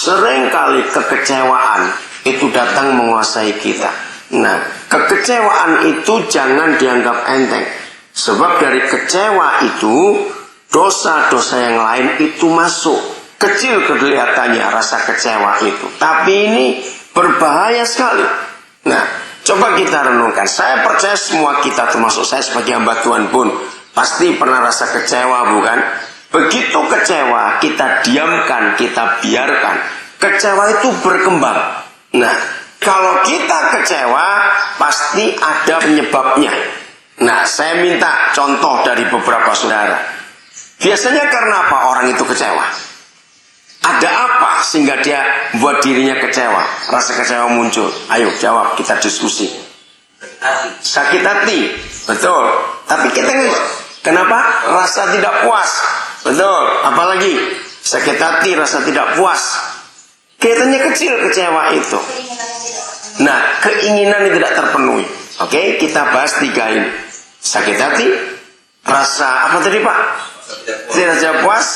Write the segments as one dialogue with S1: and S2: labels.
S1: seringkali kekecewaan itu datang menguasai kita. Nah, kekecewaan itu jangan dianggap enteng. Sebab dari kecewa itu, dosa-dosa yang lain itu masuk. Kecil kelihatannya rasa kecewa itu, tapi ini berbahaya sekali. Nah, coba kita renungkan. Saya percaya semua kita, termasuk saya sebagai hamba Tuhan pun, pasti pernah rasa kecewa, bukan? Begitu kecewa, kita diamkan, kita biarkan. Kecewa itu berkembang. Nah, kalau kita kecewa, pasti ada penyebabnya. Nah, saya minta contoh dari beberapa saudara. Biasanya karena apa orang itu kecewa? Ada apa sehingga dia buat dirinya kecewa? Rasa kecewa muncul. Ayo jawab, kita diskusi. Sakit hati, betul. Tapi kita kenapa? Rasa tidak puas, betul. Apalagi sakit hati, rasa tidak puas. Kelihatannya kecil kecewa itu. Nah, keinginan yang tidak terpenuhi. Oke, kita bahas 3 ini. Sakit hati, rasa apa tadi Pak? Tidak puas,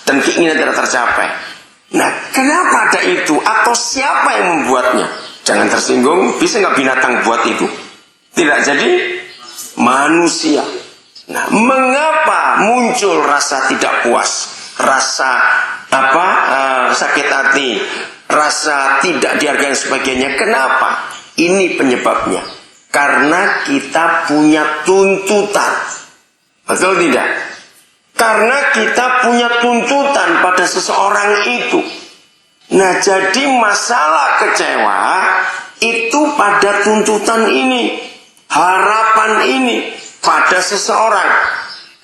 S1: dan keinginan tidak tercapai. Nah, kenapa ada itu? Atau siapa yang membuatnya? Jangan tersinggung, bisa nggak binatang buat itu? Tidak, jadi manusia. Nah, mengapa muncul rasa tidak puas, rasa sakit hati, rasa tidak dihargai dan sebagainya? Kenapa? Ini penyebabnya. Karena kita punya tuntutan. Betul tidak? Karena kita punya tuntutan pada seseorang itu. Nah, jadi masalah kecewa itu pada tuntutan ini, harapan ini pada seseorang.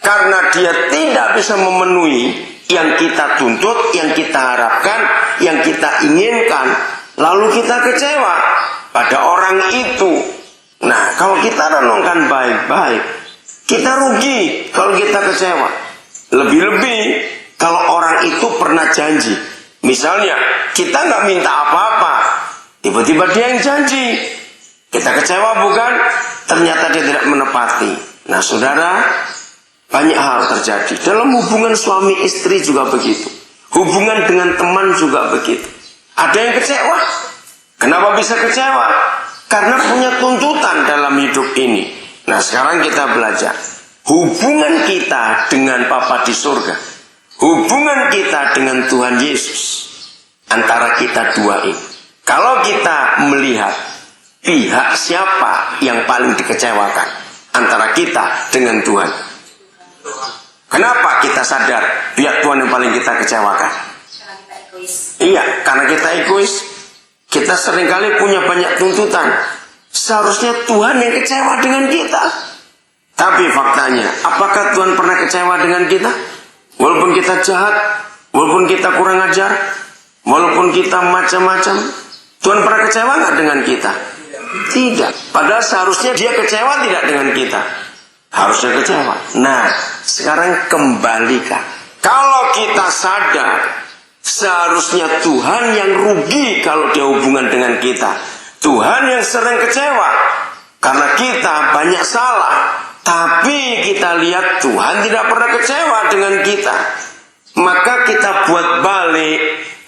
S1: Karena dia tidak bisa memenuhi yang kita tuntut, yang kita harapkan, yang kita inginkan, lalu kita kecewa pada orang itu. Nah, kalau kita renungkan baik-baik, kita rugi kalau kita kecewa. Lebih-lebih kalau orang itu pernah janji. Misalnya kita nggak minta apa-apa, tiba-tiba dia yang janji. Kita kecewa bukan? Ternyata dia tidak menepati. Nah saudara, banyak hal terjadi. Dalam hubungan suami istri juga begitu. Hubungan dengan teman juga begitu. Ada yang kecewa. Kenapa bisa kecewa? Karena punya tuntutan dalam hidup ini. Nah sekarang kita belajar. Hubungan kita dengan Bapa di surga, hubungan kita dengan Tuhan Yesus, antara kita dua ini. Kalau kita melihat pihak siapa yang paling dikecewakan antara kita dengan Tuhan, kenapa kita sadar pihak Tuhan yang paling kita kecewakan?
S2: Karena kita egois.
S1: Iya, karena kita egois. Kita seringkali punya banyak tuntutan. Seharusnya Tuhan yang kecewa dengan kita. Tapi faktanya, apakah Tuhan pernah kecewa dengan kita? Walaupun kita jahat, walaupun kita kurang ajar, walaupun kita macam-macam, Tuhan pernah kecewa nggak dengan kita? Tidak. Padahal seharusnya dia kecewa tidak dengan kita. Harusnya kecewa. Nah, sekarang kembalikan. Kalau kita sadar, seharusnya Tuhan yang rugi kalau dia hubungan dengan kita. Tuhan yang sering kecewa karena kita banyak salah. Tapi kita lihat Tuhan tidak pernah kecewa dengan kita. Maka kita buat balik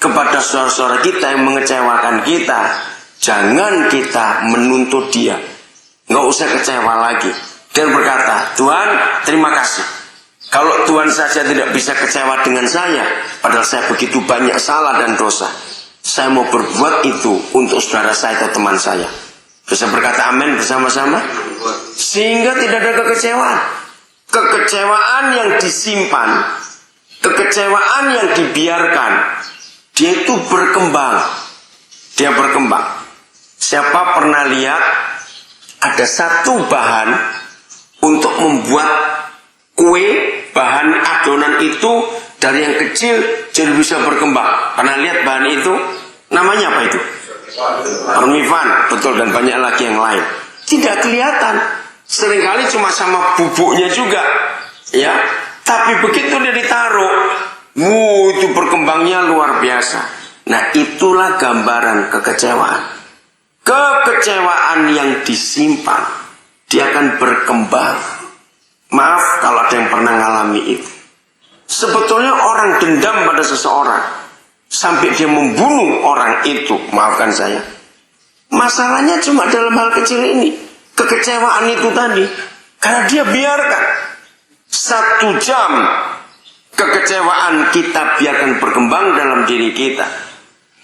S1: kepada saudara-saudara kita yang mengecewakan kita. Jangan kita menuntut dia. Nggak usah kecewa lagi. Dan berkata, Tuhan terima kasih. Kalau Tuhan saja tidak bisa kecewa dengan saya, padahal saya begitu banyak salah dan dosa, saya mau berbuat itu untuk saudara saya atau teman saya. Bisa berkata amin bersama-sama? Sehingga tidak ada kekecewaan. Kekecewaan yang disimpan, kekecewaan yang dibiarkan, dia itu berkembang. Dia berkembang. Siapa pernah lihat ada satu bahan untuk membuat kue, bahan adonan itu dari yang kecil jadi bisa berkembang? Pernah lihat bahan itu? Namanya apa itu? Permifan, betul, dan banyak lagi yang lain. Tidak kelihatan. Seringkali cuma sama bubuknya juga, ya. Tapi begitu dia ditaruh, itu berkembangnya luar biasa. Nah, itulah gambaran kekecewaan. Kekecewaan yang disimpan, dia akan berkembang. Maaf kalau ada yang pernah ngalami itu. Sebetulnya orang dendam pada seseorang, sampai dia membunuh orang itu, maafkan saya. Masalahnya cuma dalam hal kecil ini, kekecewaan itu tadi. Karena dia biarkan 1 jam kekecewaan kita biarkan berkembang dalam diri kita,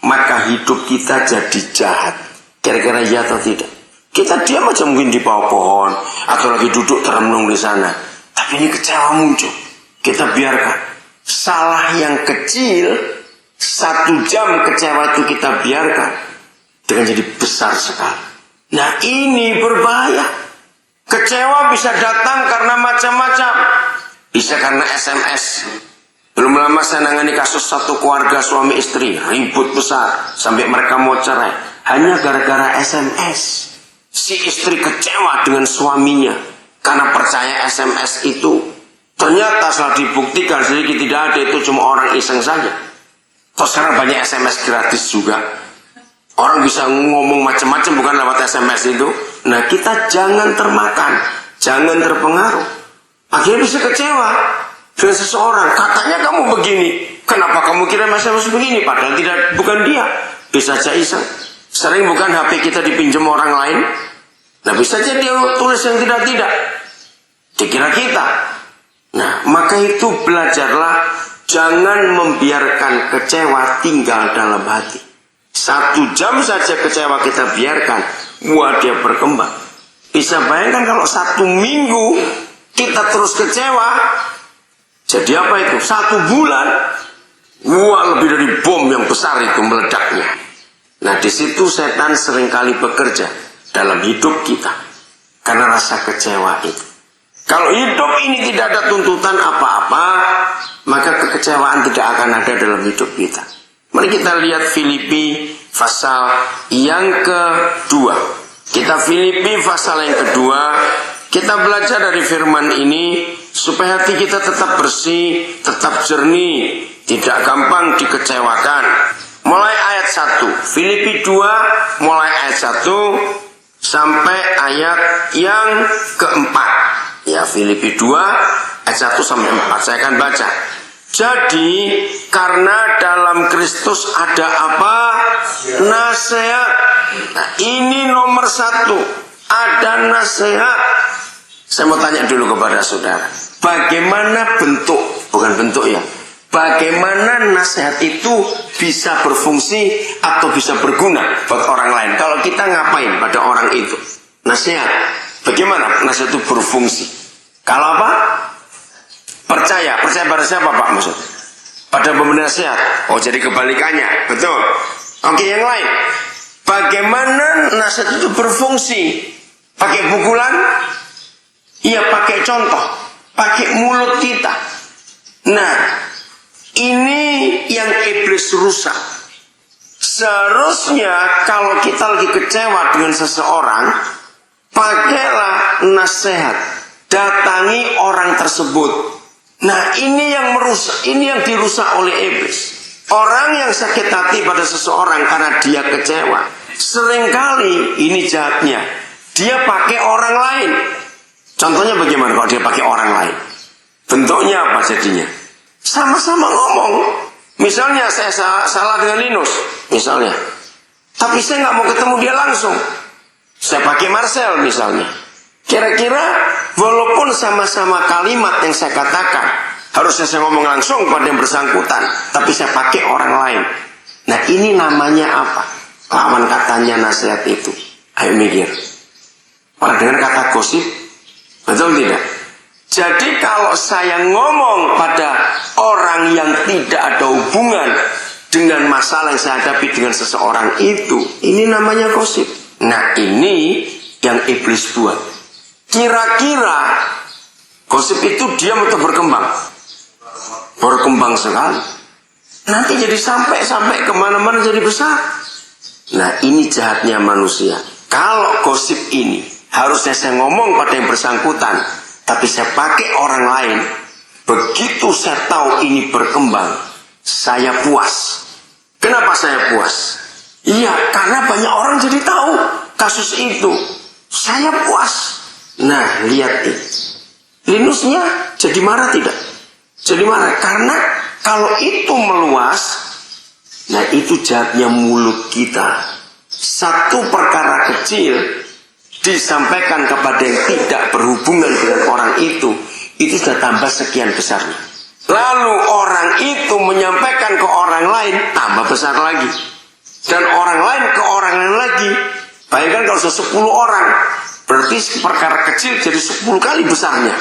S1: maka hidup kita jadi jahat. Kira-kira ya atau tidak? Kita diam aja mungkin di bawah pohon atau lagi duduk terenung di sana, tapi ini kecewa muncul. Kita biarkan salah yang kecil, 1 jam kecewa itu kita biarkan dengan jadi besar sekali. Nah ini berbahaya. Kecewa bisa datang karena macam-macam. Bisa karena SMS. Belum lama saya nangani kasus satu keluarga suami istri ribut besar sampai mereka mau cerai hanya gara-gara SMS. Si istri kecewa dengan suaminya karena percaya SMS itu. Ternyata setelah dibuktikan sedikit tidak ada, itu cuma orang iseng saja. Terus sekarang banyak SMS gratis juga. Orang bisa ngomong macam-macam bukan lewat SMS itu. Nah kita jangan termakan, jangan terpengaruh. Akhirnya bisa kecewa dengan seseorang. Katanya kamu begini, kenapa kamu kirim SMS begini? Padahal bukan dia. Bisa saja iseng. Sering bukan HP kita dipinjam orang lain. Nah bisa saja dia tulis yang tidak-tidak. Dikira kita. Nah maka itu belajarlah, jangan membiarkan kecewa tinggal dalam hati. 1 jam saja kecewa kita biarkan, wah dia berkembang. Bisa bayangkan kalau 1 minggu kita terus kecewa, jadi apa itu? 1 bulan, wah lebih dari bom yang besar itu meledaknya. Nah di situ setan seringkali bekerja dalam hidup kita karena rasa kecewa itu. Kalau hidup ini tidak ada tuntutan apa-apa, maka kekecewaan tidak akan ada dalam hidup kita. Mari kita lihat Filipi pasal yang kedua. Kita Filipi pasal yang kedua. Kita belajar dari firman ini supaya hati kita tetap bersih, tetap jernih, tidak gampang dikecewakan. Mulai ayat 1, Filipi 2, mulai ayat 1 sampai ayat yang keempat. Ya, Filipi 2 ayat 1 sampai 4. Saya akan baca. Jadi karena dalam Kristus ada apa? Nasihat. Nah, ini nomor 1. Ada nasihat. Saya mau tanya dulu kepada saudara. Bagaimana bentuk, bukan bentuk ya. Bagaimana nasihat itu bisa berfungsi atau bisa berguna buat orang lain? Kalau kita ngapain pada orang itu? Nasihat. Bagaimana nasihat itu berfungsi? Kalau apa? Percaya pada siapa Pak maksud? Pada pemberi nasihat. Oh jadi kebalikannya, betul. Oke yang lain. Bagaimana nasihat itu berfungsi? Pakai pukulan? Iya pakai contoh. Pakai mulut kita. Nah ini yang iblis rusak. Seharusnya kalau kita lagi kecewa dengan seseorang, pakailah nasihat. Datangi orang tersebut. Nah ini yang merusak, ini yang dirusak oleh iblis. Orang yang sakit hati pada seseorang karena dia kecewa, seringkali ini jahatnya, dia pakai orang lain. Contohnya bagaimana kalau dia pakai orang lain? Bentuknya apa jadinya? Sama-sama ngomong. Misalnya saya salah dengan Linus, misalnya. Tapi saya nggak mau ketemu dia langsung. Saya pakai Marcel misalnya. Kira-kira walaupun sama-sama kalimat yang saya katakan, harusnya saya ngomong langsung pada yang bersangkutan, tapi saya pakai orang lain. Nah ini namanya apa? Lawan katanya nasihat itu. Ayo mikir. Pernah dengar kata gosip? Betul tidak? Jadi kalau saya ngomong pada orang yang tidak ada hubungan dengan masalah yang saya hadapi dengan seseorang itu, ini namanya gosip. Nah ini yang iblis buat. Kira-kira gosip itu diam atau berkembang? Berkembang sekali. Nanti jadi sampai kemana-mana jadi besar. Nah ini jahatnya manusia. Kalau gosip ini harusnya saya ngomong pada yang bersangkutan, tapi saya pakai orang lain. Begitu saya tahu ini berkembang, saya puas. Kenapa saya puas? Iya, karena banyak orang jadi tahu kasus itu. Saya puas. Nah, lihat ini. Linusnya jadi marah tidak? Jadi marah. Karena kalau itu meluas, Nah, itu jahatnya mulut kita. Satu perkara kecil disampaikan kepada yang tidak berhubungan dengan orang itu sudah tambah sekian besarnya. Lalu orang itu menyampaikan ke orang lain, tambah besar lagi. Dan orang lain ke orang lain lagi. Bayangkan kalau sudah 10 orang, berarti perkara kecil jadi 10 kali besarnya.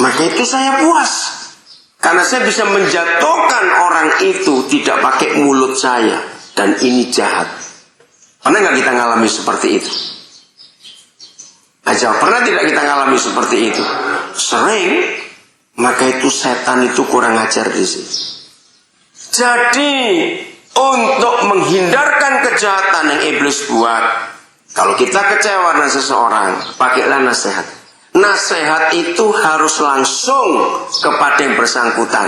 S1: Maka itu saya puas. Karena saya bisa menjatuhkan orang itu tidak pakai mulut saya. Dan ini jahat. Pernah nggak kita ngalami seperti itu? Aja, pernah tidak kita ngalami seperti itu? Sering. Maka itu setan itu kurang ajar di sini. Jadi untuk menghindarkan kejahatan yang iblis buat, kalau kita kecewa dengan seseorang, pakailah nasihat. Nasihat itu harus langsung kepada yang bersangkutan.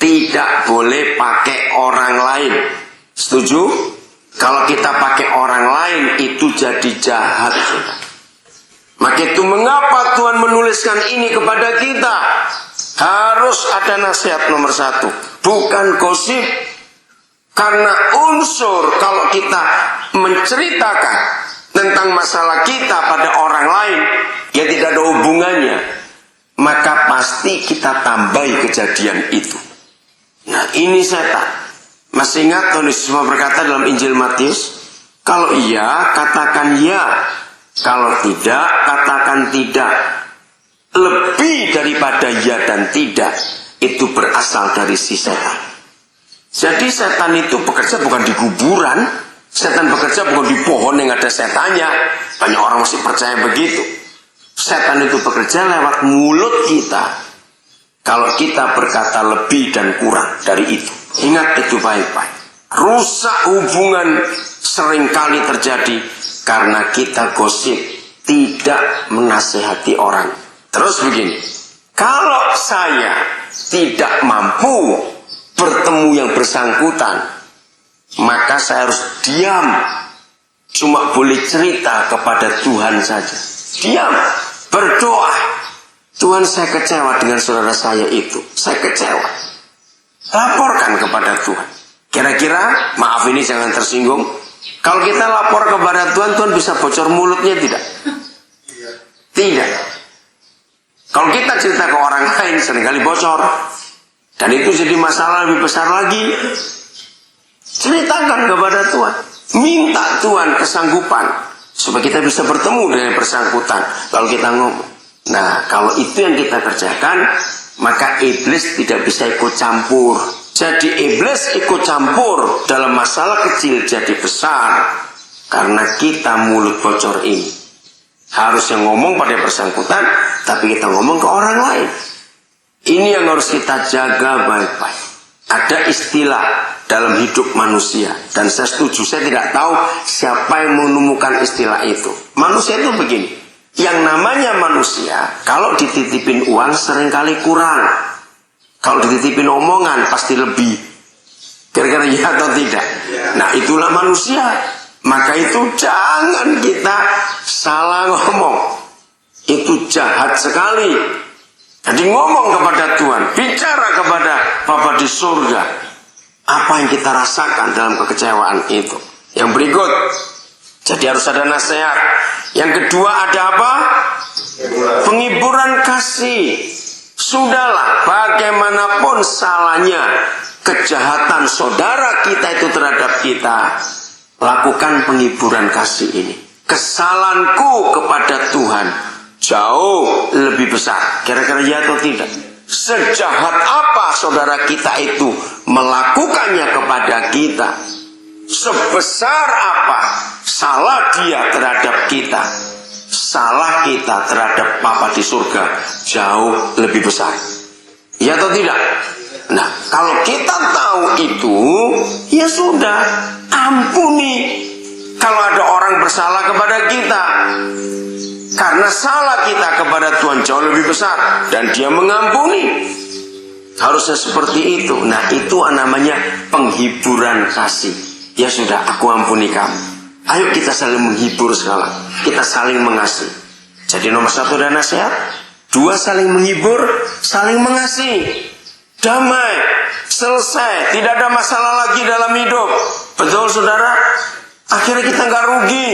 S1: Tidak boleh pakai orang lain. Setuju? Kalau kita pakai orang lain itu jadi jahat. Maka itu mengapa Tuhan menuliskan ini kepada kita? Harus ada nasihat nomor 1. Bukan gosip. Karena unsur kalau kita menceritakan tentang masalah kita pada orang lain yang tidak ada hubungannya, maka pasti kita tambahi kejadian itu. Nah, ini setan. Masih ingat Tuhan Yesus berkata dalam Injil Matius, kalau iya katakan ya, kalau tidak katakan tidak. Lebih daripada ya dan tidak itu berasal dari si setan. Jadi setan itu bekerja bukan di kuburan, setan bekerja bukan di pohon yang ada setannya. Banyak orang masih percaya begitu. Setan itu bekerja lewat mulut kita. Kalau kita berkata lebih dan kurang dari itu, ingat itu baik-baik. Rusak hubungan seringkali terjadi karena kita gosip, tidak menasehati orang. Terus begini, kalau saya tidak mampu bertemu yang bersangkutan, maka saya harus diam. Cuma boleh cerita kepada Tuhan saja. Diam, berdoa. Tuhan, saya kecewa dengan saudara saya itu. Saya kecewa. Laporkan kepada Tuhan. Kira-kira, maaf ini jangan tersinggung. Kalau kita lapor kepada Tuhan, Tuhan bisa bocor mulutnya tidak? Tidak. Kalau kita cerita ke orang lain seringkali bocor. Dan itu jadi masalah lebih besar lagi. Ceritakan kepada Tuhan. Minta Tuhan kesanggupan. Supaya kita bisa bertemu dengan yang bersangkutan. Kalau kita ngomong. Nah, kalau itu yang kita kerjakan, maka iblis tidak bisa ikut campur. Jadi iblis ikut campur dalam masalah kecil jadi besar. Karena kita mulut bocor ini. Harus yang ngomong pada yang bersangkutan, tapi kita ngomong ke orang lain. Ini yang harus kita jaga baik-baik. Ada istilah dalam hidup manusia. Dan saya setuju, saya tidak tahu siapa yang menemukan istilah itu. Manusia itu begini. Yang namanya manusia, kalau dititipin uang seringkali kurang. Kalau dititipin omongan pasti lebih. Kira-kira ya atau tidak? Nah, itulah manusia. Maka itu jangan kita salah ngomong. Itu jahat sekali. Jadi ngomong kepada Tuhan, bicara kepada Bapa di surga. Apa yang kita rasakan dalam kekecewaan itu. Yang berikut, jadi harus ada nasihat. Yang kedua ada apa? Penghiburan kasih. Sudahlah, bagaimanapun salahnya kejahatan saudara kita itu terhadap kita, lakukan penghiburan kasih ini. Kesalahanku kepada Tuhan jauh lebih besar. Kira-kira ya atau tidak? Sejahat apa saudara kita itu melakukannya kepada kita, sebesar apa salah dia terhadap kita, salah kita terhadap Bapa di surga jauh lebih besar. Ya atau tidak? Nah, kalau kita tahu itu, ya sudah, ampuni. Kalau ada orang bersalah kepada kita, karena salah kita kepada Tuhan jauh lebih besar, dan Dia mengampuni. Harusnya seperti itu. Nah, itu namanya penghiburan kasih. Ya sudah, aku ampuni kamu. Ayo kita saling menghibur sekarang. Kita saling mengasihi. Jadi nomor 1 ada nasihat. 2 saling menghibur, saling mengasihi. damai, selesai, tidak ada masalah lagi dalam hidup. Betul saudara? Akhirnya kita nggak rugi.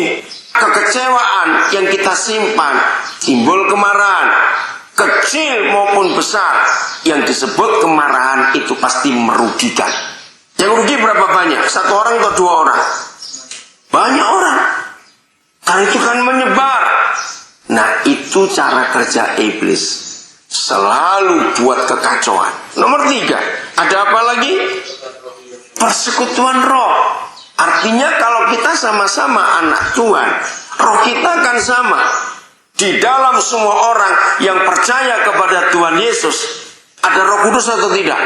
S1: Kekecewaan yang kita simpan, timbul kemarahan, kecil maupun besar. Yang disebut kemarahan itu pasti merugikan. Yang rugi berapa banyak? 1 orang atau 2 orang? Banyak orang. Karena itu kan menyebar. Nah, itu cara kerja iblis. Selalu buat kekacauan. Nomor 3, ada apa lagi? Persekutuan roh. Artinya kalau kita sama-sama anak Tuhan, roh kita akan sama. Di dalam semua orang yang percaya kepada Tuhan Yesus, ada Roh Kudus atau tidak?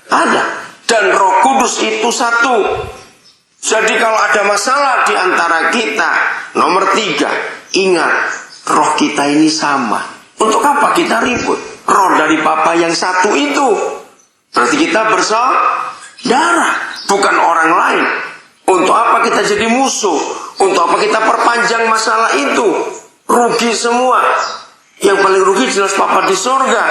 S1: Ada. Dan Roh Kudus itu satu. Jadi kalau ada masalah di antara kita, nomor 3, ingat, roh kita ini sama. Untuk apa kita ribut? Roh dari Bapa yang satu itu. Berarti kita bersaudara, bukan orang lain. Untuk apa kita jadi musuh? Untuk apa kita perpanjang masalah itu? Rugi semua. Yang paling rugi jelas Bapa di surga.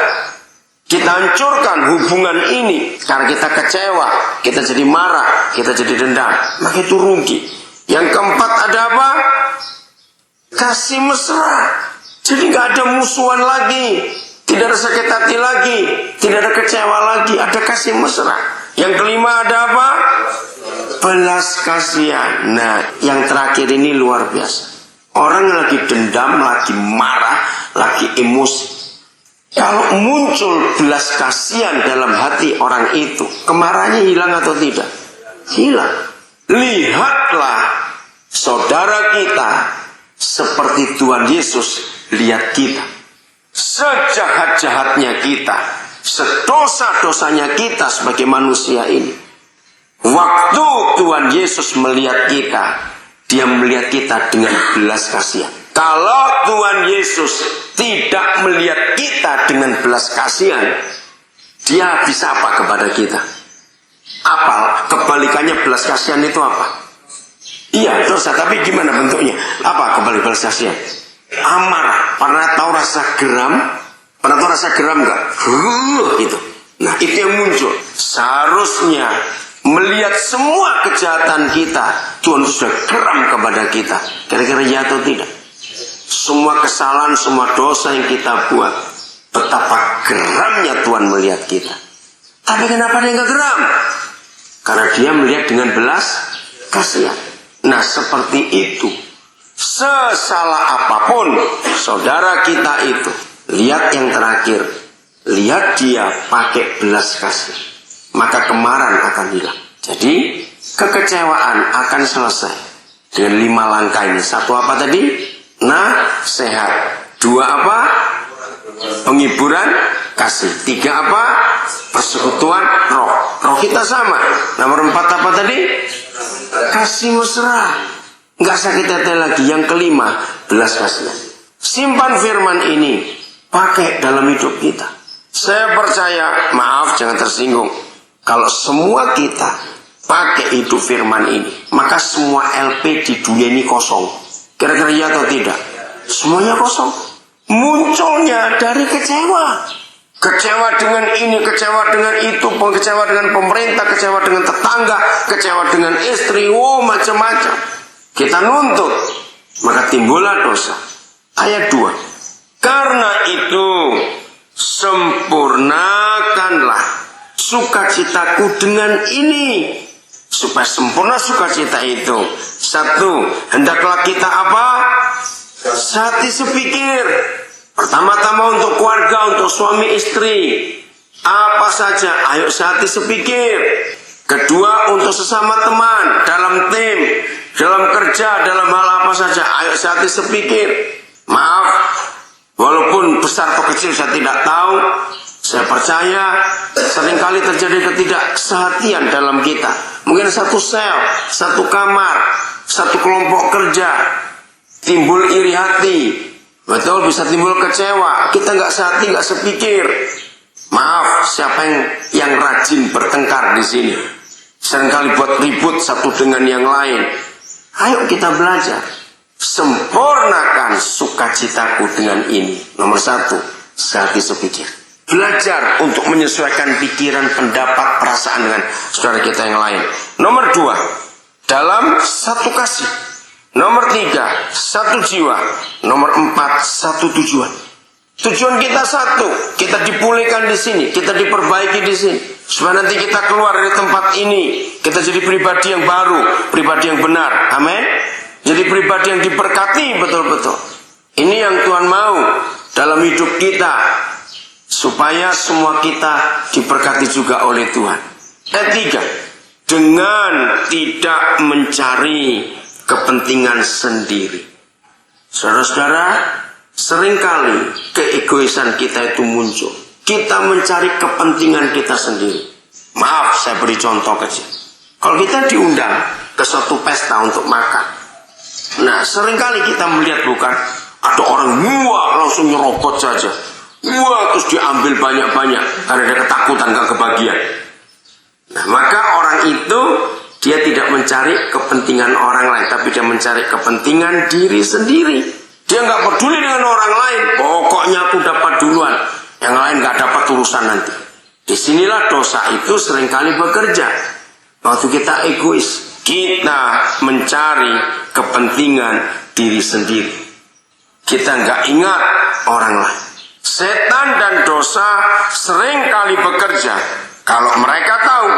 S1: Kita hancurkan hubungan ini karena kita kecewa, kita jadi marah, kita jadi dendam. Maka itu rugi. Yang keempat ada apa? Kasih mesra. Jadi gak ada musuhan lagi, tidak ada sakit hati lagi, tidak ada kecewa lagi, ada kasih mesra. Yang kelima ada apa? Belas kasihan. Nah, yang terakhir ini luar biasa. Orang lagi dendam, lagi marah, lagi emosi. Kalau muncul belas kasihan dalam hati orang itu, kemarahannya hilang atau tidak? Hilang. Lihatlah saudara kita seperti Tuhan Yesus lihat kita. Sejahat-jahatnya kita, sedosa-dosanya kita sebagai manusia ini. Waktu Tuhan Yesus melihat kita, dia melihat kita dengan belas kasihan. Kalau Tuhan Yesus tidak melihat kita dengan belas kasihan, dia bisa apa kepada kita? Apa? Kebalikannya belas kasihan itu apa? Iya, dosa, tapi gimana bentuknya? Apa kebalik belas kasihan? Amarah. Pernah tahu rasa geram? Pernah tahu rasa geram enggak? Itu. Nah, itu yang muncul. Seharusnya melihat semua kejahatan kita, Tuhan sudah geram kepada kita. Kira-kira ya atau tidak? Semua kesalahan, semua dosa yang kita buat, betapa geramnya Tuhan melihat kita. Tapi kenapa dia nggak geram? Karena dia melihat dengan belas kasihan. Nah, seperti itu. Sesalah apapun saudara kita itu, lihat yang terakhir, lihat dia pakai belas kasih, maka kemarahan akan hilang. Jadi kekecewaan akan selesai dengan 5 langkah ini. 1 apa tadi? Nasihat. 2 apa? Penghiburan kasih. 3 apa? Persekutuan roh. Roh kita sama. Nomor 4 apa tadi? Kasih mesra. Nggak sakit hati lagi. Yang kelima, belas kasihan. Simpan firman ini, pakai dalam hidup kita. Saya percaya, maaf jangan tersinggung, kalau semua kita pakai hidup firman ini, maka semua LP di dunia ini kosong. Kira-kira ya atau tidak? Semuanya kosong. Munculnya dari kecewa. Kecewa dengan ini, kecewa dengan itu, kecewa dengan pemerintah, kecewa dengan tetangga, kecewa dengan istri, macam-macam. Kita nuntut, maka timbullah dosa. Ayat 2. Karena itu, sempurnakanlah sukacitaku dengan ini. Supaya sempurna sukacita itu. 1, hendaklah kita apa? Sehati sepikir. Pertama-tama untuk keluarga, untuk suami istri. Apa saja, ayo sehati sepikir. Kedua, untuk sesama teman, dalam tim, dalam kerja, dalam hal apa saja, ayo sehati sepikir. Maaf, walaupun besar atau kecil saya tidak tahu. Saya percaya seringkali terjadi ketidaksehatian dalam kita. Mungkin satu sel, satu kamar, satu kelompok kerja, timbul iri hati. Betul, bisa timbul kecewa. Kita nggak sehati, nggak sepikir. Maaf, siapa yang rajin bertengkar di sini? Seringkali buat ribut satu dengan yang lain. Ayo kita belajar. Sempurnakan sukacitaku dengan ini. Nomor 1, sehati sepikir. Belajar untuk menyesuaikan pikiran, pendapat, perasaan dengan saudara kita yang lain. Nomor 2, dalam satu kasih. Nomor 3, satu jiwa. Nomor 4, satu tujuan. Tujuan kita satu, kita dipulihkan di sini, kita diperbaiki di sini. Supaya nanti kita keluar dari tempat ini, kita jadi pribadi yang baru, pribadi yang benar. Amin. Jadi pribadi yang diberkati betul-betul. Ini yang Tuhan mau dalam hidup kita, supaya semua kita diberkati juga oleh Tuhan. Ketiga, dengan tidak mencari kepentingan sendiri. Saudara-saudara, seringkali keegoisan kita itu muncul. Kita mencari kepentingan kita sendiri. Maaf, saya beri contoh kecil. Kalau kita diundang ke suatu pesta untuk makan, nah seringkali kita melihat bukan, ada orang langsung nyerobot saja. Terus diambil banyak-banyak karena ada ketakutan gak kebagian. Nah, maka orang itu dia tidak mencari kepentingan orang lain, tapi dia mencari kepentingan diri sendiri. Dia nggak peduli dengan orang lain. Pokoknya aku dapat duluan, yang lain nggak dapat urusan nanti. Disinilah dosa itu seringkali bekerja. Waktu kita egois, kita mencari kepentingan diri sendiri. Kita nggak ingat orang lain. Setan dan dosa seringkali bekerja kalau mereka tahu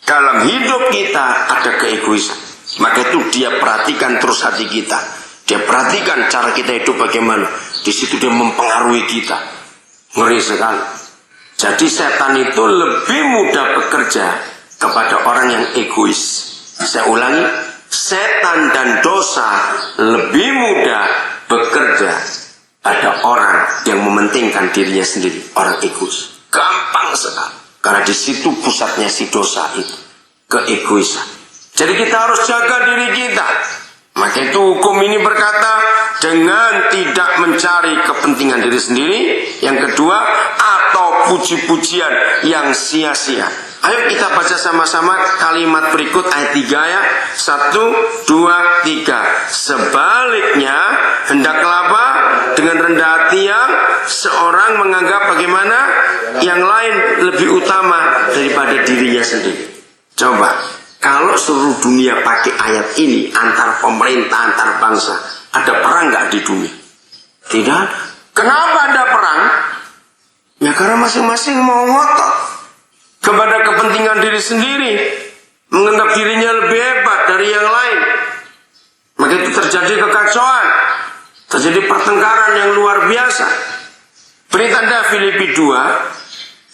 S1: dalam hidup kita ada keegoisan. Maka itu dia perhatikan terus hati kita. Dia perhatikan cara kita hidup bagaimana. Di situ dia mempengaruhi kita. Ngeri sekali. Jadi setan itu lebih mudah bekerja kepada orang yang egois. Saya ulangi, setan dan dosa lebih mudah bekerja pada orang yang mementingkan dirinya sendiri, orang egois. Gampang sekali. Karena di situ pusatnya si dosa itu, keegoisan. Jadi kita harus jaga diri kita. Maka itu hukum ini berkata, dengan tidak mencari kepentingan diri sendiri. Yang kedua, atau puji-pujian yang sia-sia. Ayo kita baca sama-sama kalimat berikut ayat 3 ya. 1, 2, 3. Sebaliknya, hendaklah apa? Dengan rendah hati yang seorang menganggap bagaimana yang lain lebih utama daripada dirinya sendiri. Coba. Kalau seluruh dunia pakai ayat ini, antar pemerintah, antar bangsa, ada perang nggak di dunia? Tidak. Kenapa ada perang? Ya karena masing-masing mau ngotot kepada kepentingan diri sendiri, menganggap dirinya lebih hebat dari yang lain. Maka itu terjadi kekacauan, terjadi pertengkaran yang luar biasa. Beri tanda Filipi 2.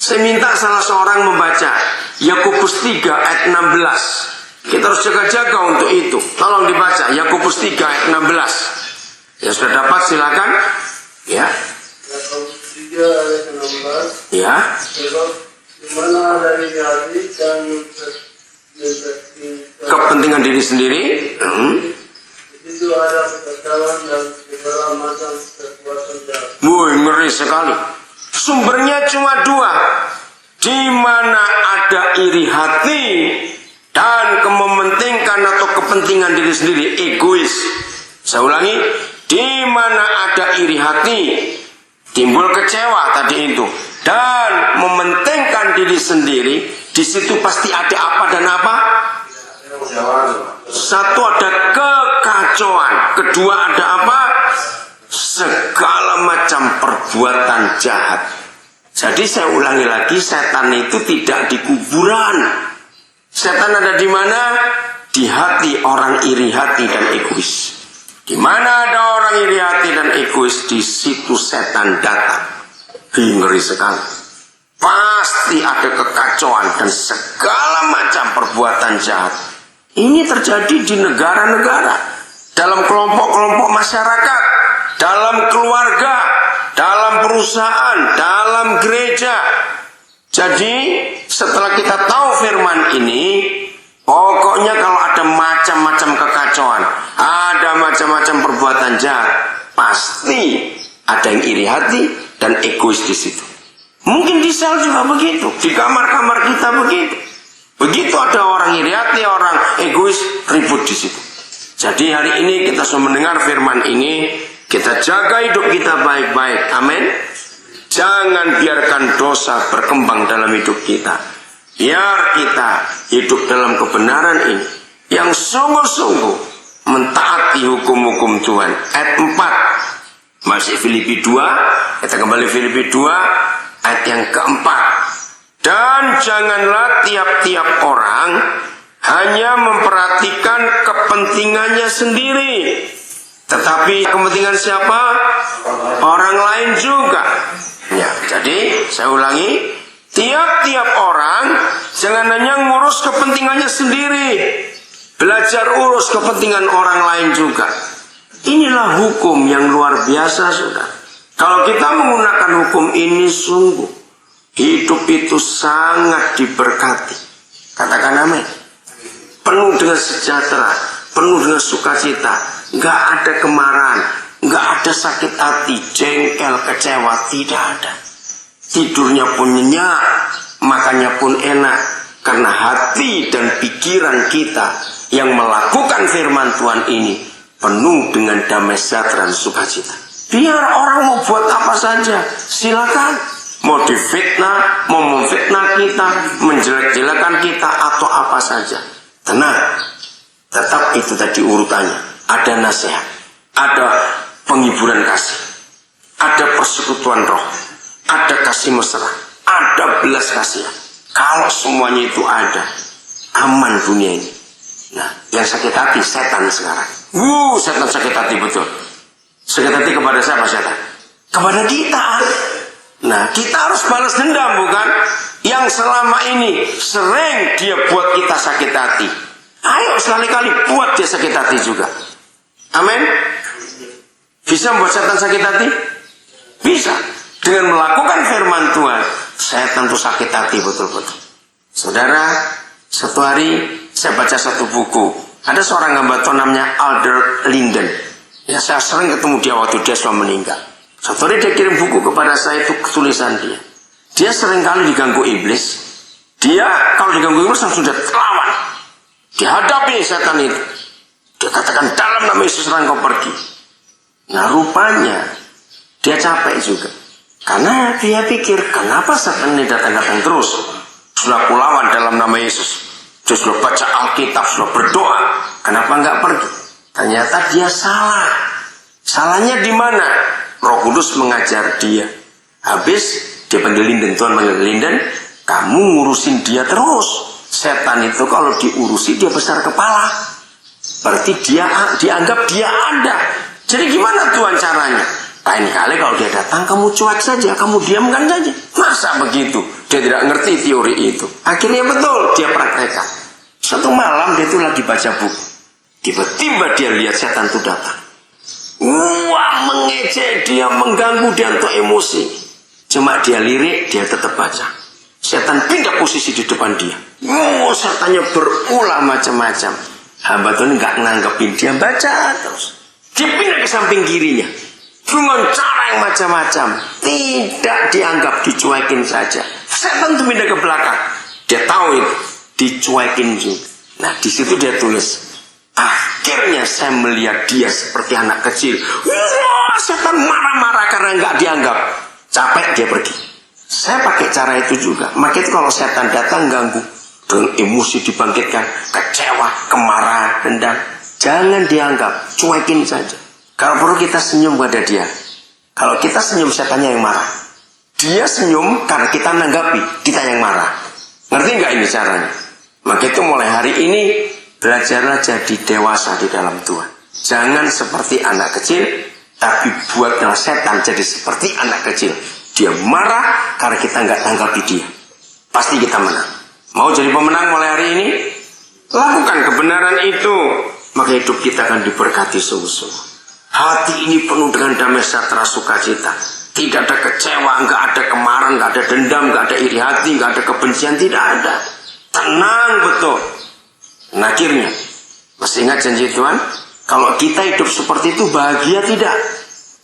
S1: Saya minta salah seorang membaca Yakobus 3 ayat 16. Kita harus jaga-jaga untuk itu. Tolong dibaca Yakobus 3 ayat 16. Ya sudah dapat silakan. Ya.
S2: Yakobus 3 ayat 16.
S1: Ya.
S2: Sebab dimana dari hati dan
S1: kepentingan diri sendiri.
S2: Itu ada kekacauan dan segala macam kekuatan jahat.
S1: Woi, ngeri sekali. Sumbernya cuma 2. Di mana ada iri hati dan mementingkan atau kepentingan diri sendiri, egois. Saya ulangi, di mana ada iri hati, timbul kecewa tadi itu, dan mementingkan diri sendiri, di situ pasti ada apa dan apa? Satu, ada kekacauan. Kedua, ada apa? Segala macam perbuatan jahat. Jadi saya ulangi lagi, setan itu tidak di kuburan. Setan ada di mana? Di hati orang iri hati dan egois. Di mana ada orang iri hati dan egois, di situ setan datang. Ngeri sekali. Pasti ada kekacauan dan segala macam perbuatan jahat. Ini terjadi di negara-negara, dalam kelompok-kelompok masyarakat, dalam keluarga, dalam perusahaan, dalam gereja. Jadi setelah kita tahu firman ini, pokoknya kalau ada macam-macam kekacauan, ada macam-macam perbuatan jahat, pasti ada yang iri hati dan egois di situ. Mungkin di sel juga begitu, di kamar-kamar kita begitu. Begitu ada orang iri hati, orang egois, ribut di situ. Jadi hari ini kita sudah mendengar firman ini, kita jaga hidup kita baik-baik. Amin. Jangan biarkan dosa berkembang dalam hidup kita. Biar kita hidup dalam kebenaran ini yang sungguh-sungguh mentaati hukum-hukum Tuhan. Ayat 4. Masih Filipi 2. Kita kembali Filipi 2 ayat yang keempat. Dan janganlah tiap-tiap orang hanya memperhatikan kepentingannya sendiri, tetapi kepentingan siapa? Orang lain juga. Ya, jadi saya ulangi, tiap-tiap orang jangan hanya ngurus kepentingannya sendiri, belajar urus kepentingan orang lain juga. Inilah hukum yang luar biasa, saudara. Kalau kita menggunakan hukum ini, sungguh hidup itu sangat diberkati. Katakan amin. Penuh dengan sejahtera, penuh dengan sukacita, nggak ada kemarahan, nggak ada sakit hati, jengkel, kecewa, tidak ada. Tidurnya pun nyenyak, makannya pun enak, karena hati dan pikiran kita yang melakukan firman Tuhan ini penuh dengan damai sejahtera dan sukacita. Biar orang mau buat apa saja, silakan. Mau difitnah, mau memfitnah kita, menjelek-jelekan kita, atau apa saja. Tenang, tetap itu tadi urutannya. Ada nasihat, ada penghiburan kasih, ada persekutuan roh, ada kasih mesra, ada belas kasihan. Kalau semuanya itu ada, aman dunia ini. Nah, yang sakit hati setan sekarang. Setan sakit hati betul. Sakit hati kepada siapa setan? Kepada kita. Nah, kita harus balas dendam, bukan? Yang selama ini sering dia buat kita sakit hati. Ayo sekali-kali buat dia sakit hati juga. Amin. Bisa membuat setan sakit hati? Bisa. Dengan melakukan firman Tuhan, setan itu sakit hati betul-betul. Saudara, satu hari saya baca satu buku. Ada seorang hamba Tuhan namanya Alder Linden. Ya, saya sering ketemu dia waktu dia sudah meninggal. Satu hari dia kirim buku kepada saya, itu tulisan dia. Dia seringkali diganggu iblis. Dia kalau diganggu iblis langsung dia lawan. Dihadapi setan itu. Dia katakan dalam nama Yesus engkau pergi. Nah, rupanya dia capek juga. Karena dia pikir, kenapa setan ini datang-datang terus? Sudah kulawan dalam nama Yesus. Dia sudah baca Alkitab, sudah berdoa. Kenapa enggak pergi? Ternyata dia salah. Salahnya di mana? Roh Kudus mengajar dia. Habis dia panggil Linden, Tuhan panggil Linden, kamu ngurusin dia terus. Setan itu kalau diurusi dia besar kepala. Berarti dia dianggap dia ada. Jadi gimana Tuhan caranya? Lain kali kalau dia datang kamu cuek saja, kamu diamkan saja. Masa begitu? Dia tidak ngerti teori itu. Akhirnya betul dia praktekkan. Suatu malam dia itu lagi baca buku. Tiba-tiba dia lihat setan itu datang. Wah, mengejek dia, mengganggu dia untuk emosi. Cuma dia lirik, dia tetap baca. Setan pindah posisi di depan dia. Setannya berulah macam-macam. Hamba Tuhan nggak nanggepin, dia baca terus. Dia pindah ke samping kirinya dengan cara yang macam-macam. Tidak dianggap, dicuekin saja. Setan itu pindah ke belakang. Dia tahu itu, dicuekin juga. Nah, di situ dia tulis. Akhirnya saya melihat dia seperti anak kecil. Wah, setan marah-marah karena nggak dianggap. Capek dia pergi. Saya pakai cara itu juga. Maka itu kalau setan datang ganggu, dengan emosi dibangkitkan, kecewa, kemarahan, dendam, jangan dianggap, cuekin saja. Kalau perlu kita senyum pada dia. Kalau kita senyum, setannya yang marah. Dia senyum karena kita menanggapi, kita yang marah. Ngerti nggak ini caranya? Maka itu mulai hari ini belajarlah jadi dewasa di dalam Tuhan. Jangan seperti anak kecil, tapi buatlah setan jadi seperti anak kecil. Dia marah karena kita nggak tanggapi dia. Pasti kita menang. Mau jadi pemenang mulai hari ini? Lakukan kebenaran itu. Maka hidup kita akan diberkati sungguh-sungguh. Hati ini penuh dengan damai sejahtera sukacita. Tidak ada kecewa, nggak ada kemarahan, nggak ada dendam, nggak ada iri hati, nggak ada kebencian, tidak ada. Tenang betul. Nah, akhirnya, masih ingat janji Tuhan? Kalau kita hidup seperti itu bahagia tidak?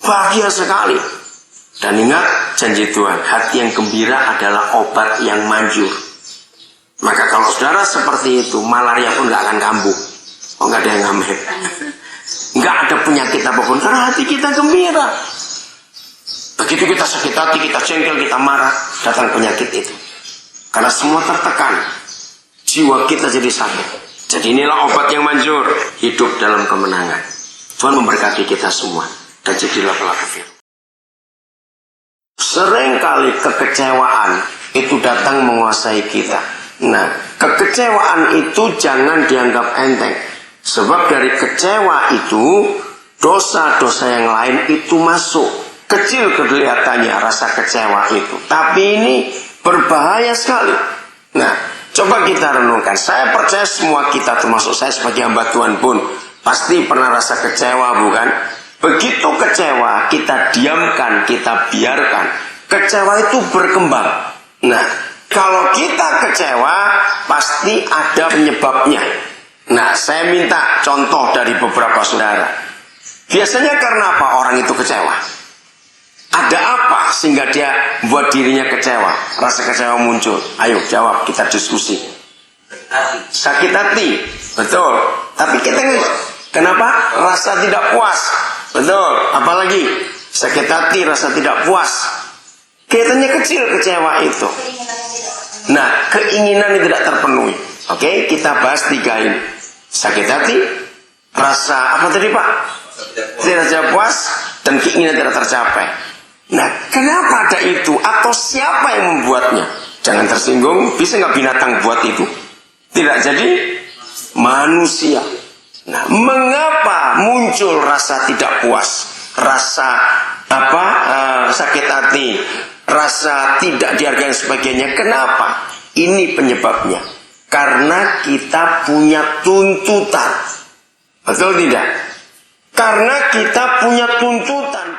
S1: Bahagia sekali. Dan ingat janji Tuhan, hati yang gembira adalah obat yang manjur. Maka kalau saudara seperti itu, malaria pun nggak akan kambuh. Oh, nggak ada yang ngamen. Nggak ada penyakit apapun karena hati kita gembira. Begitu kita sakit hati, kita jengkel, kita marah, datang penyakit itu. Karena semua tertekan, jiwa kita jadi sakit. Jadi inilah obat yang manjur, hidup dalam kemenangan. Tuhan memberkati kita semua, dan jadilah pelaku firman. Seringkali kekecewaan itu datang menguasai kita. Nah, kekecewaan itu jangan dianggap enteng. Sebab dari kecewa itu, dosa-dosa yang lain itu masuk. Kecil kelihatannya rasa kecewa itu. Tapi ini berbahaya sekali. Nah, coba kita renungkan. Saya percaya semua kita, termasuk saya sebagai hamba Tuhan pun, pasti pernah rasa kecewa, bukan? Begitu kecewa, kita diamkan, kita biarkan. Kecewa itu berkembang. Nah, kalau kita kecewa, pasti ada penyebabnya. Nah, saya minta contoh dari beberapa saudara. Biasanya karena apa orang itu kecewa? Ada apa sehingga dia buat dirinya kecewa? Rasa kecewa muncul. Ayo jawab, kita diskusi. Sakit hati, betul. Tapi kita kenapa? Rasa tidak puas, betul. Apalagi sakit hati, rasa tidak puas. Kelihatannya kecil kecewa itu. Nah, keinginan yang tidak terpenuhi. Oke, kita bahas 3 ini. Sakit hati, rasa apa tadi Pak? Tidak puas, dan keinginan tidak tercapai. Nah, kenapa ada itu? Atau siapa yang membuatnya? Jangan tersinggung, bisa nggak binatang buat itu? Tidak, jadi manusia. Nah, mengapa muncul rasa tidak puas? Rasa sakit hati, rasa tidak dihargai sebagainya. Kenapa? Ini penyebabnya. Karena kita punya tuntutan. Betul tidak? Karena kita punya tuntutan.